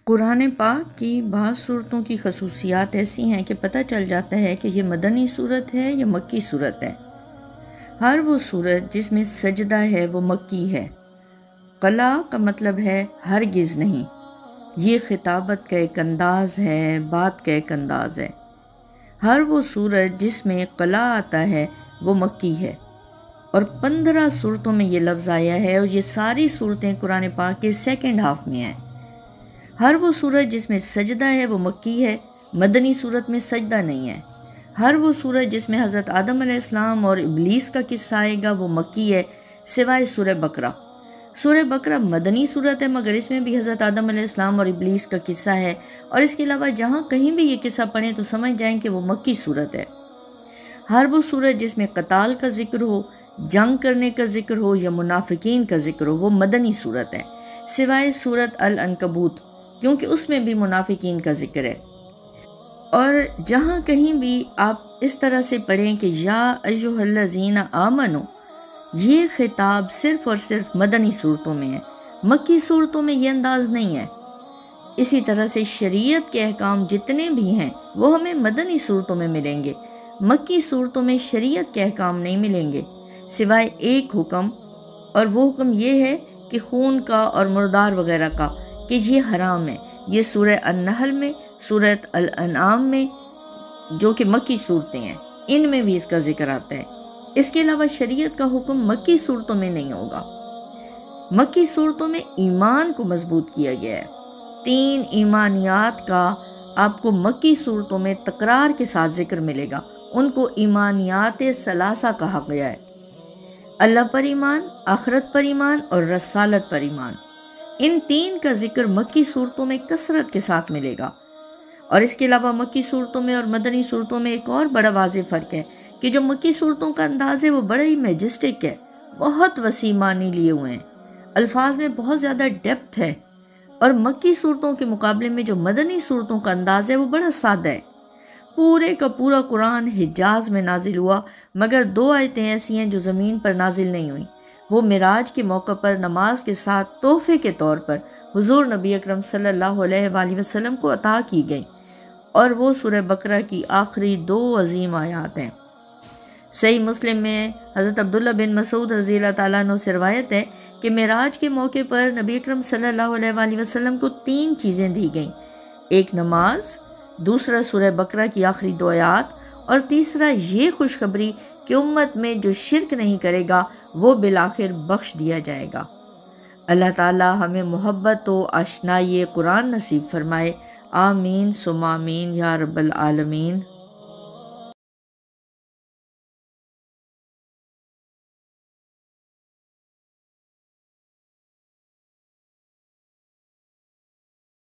قرآن پاک کی بعض صورتوں کی خصوصیات ایسی ہیں کہ پتہ چل جاتا ہے کہ یہ مدنی صورت ہے یا مکی صورت ہے۔ ہر وہ صورت جس میں سجدہ ہے وہ مکی ہے۔ قلا کا مطلب ہے ہرگز نہیں، یہ خطابت کا ایک انداز ہے، بات کا ایک انداز ہے۔ ہر وہ صورت جس میں قلا آتا ہے وہ مکی ہے، اور 15 صورتوں میں یہ لفظ آیا ہے، اور یہ ساری صورتیں قرآن پاک کے سیکنڈ ہاف میں ہیں۔ ہر وہ صورت جس میں سجدہ ہے وہ مکی ہے، مدنی صورت میں سجدہ نہیں ہے۔ ہر وہ صورت جس میں حضرت آدم علیہ السلام اور ابلیس کا قصہ آئے گا وہ مکی ہے، سوائے سورہ بقرہ۔ سورہ بقرہ مدنی صورت ہے، مگر اس میں بھی حضرت آدم علیہ السلام اور ابلیس کا قصہ ہے، اور اس کے علاوہ جہاں کہیں بھی یہ قصہ پڑھیں تو سمجھ جائیں کہ وہ مکی صورت ہے۔ ہر وہ صورت جس میں قتال کا ذکر ہو، جنگ کرنے کا ذکر ہو یا منافقین کا ذکر ہو وہ مدنی صورت ہے، سوائے سورت العنکبوت، کیونکہ اس میں بھی منافقین کا ذکر ہے۔ اور جہاں کہیں بھی آپ اس طرح سے پڑھیں کہ یا ایھا الذین آمنو، یہ خطاب صرف اور صرف مدنی صورتوں میں ہے، مکی صورتوں میں یہ انداز نہیں ہے۔ اسی طرح سے شریعت کے احکام جتنے بھی ہیں وہ ہمیں مدنی صورتوں میں ملیں گے، مکی صورتوں میں شریعت کے احکام نہیں ملیں گے، سوائے ایک حکم، اور وہ حکم یہ ہے کہ خون کا اور مردار وغیرہ کا کہ یہ حرام ہے۔ یہ سورہ النحل میں، سورہ الانعام میں، جو کہ مکی صورتیں ہیں، ان میں بھی اس کا ذکر آتا ہے۔ اس کے علاوہ شریعت کا حکم مکی صورتوں میں نہیں ہوگا۔ مکی صورتوں میں ایمان کو مضبوط کیا گیا ہے۔ 3 ایمانیات کا آپ کو مکی صورتوں میں تکرار کے ساتھ ذکر ملے گا، ان کو ایمانیات ثلاثہ کہا گیا ہے۔ اللہ پر ایمان، آخرت پر ایمان اور رسالت پر ایمان، ان 3 کا ذکر مکی صورتوں میں کثرت کے ساتھ ملے گا۔ اور اس کے علاوہ مکی صورتوں میں اور مدنی صورتوں میں ایک اور بڑا واضح فرق ہے کہ جو مکی صورتوں کا انداز ہے وہ بڑا ہی میجسٹک ہے، بہت وسیع معنی لیے ہوئے ہیں، الفاظ میں بہت زیادہ ڈیپتھ ہے، اور مکی صورتوں کے مقابلے میں جو مدنی صورتوں کا انداز ہے وہ بڑا سادہ ہے۔ پورے کا پورا قرآن حجاز میں نازل ہوا، مگر 2 آیتیں ایسی ہیں جو زمین پر نازل نہیں ہوئیں، وہ معراج کے موقع پر نماز کے ساتھ تحفے کے طور پر حضور نبی اکرم صلی اللہ علیہ وآلہ وسلم کو عطا کی گئیں، اور وہ سورہ بقرہ کی آخری 2 عظیم آیات ہیں۔ صحیح مسلم میں حضرت عبداللہ بن مسعود رضی اللہ تعالیٰ عنہ سے روایت ہے کہ معراج کے موقع پر نبی اکرم صلی اللہ علیہ وآلہ وسلم کو 3 چیزیں دی گئیں، ایک نماز، دوسرا سورہ بقرہ کی آخری 2 آیات، اور تیسرا یہ خوشخبری کہ امت میں جو شرک نہیں کرے گا وہ بالآخر بخش دیا جائے گا۔ اللہ تعالی ہمیں محبت و آشنائی قرآن نصیب فرمائے، آمین ثم آمین یا رب العالمین۔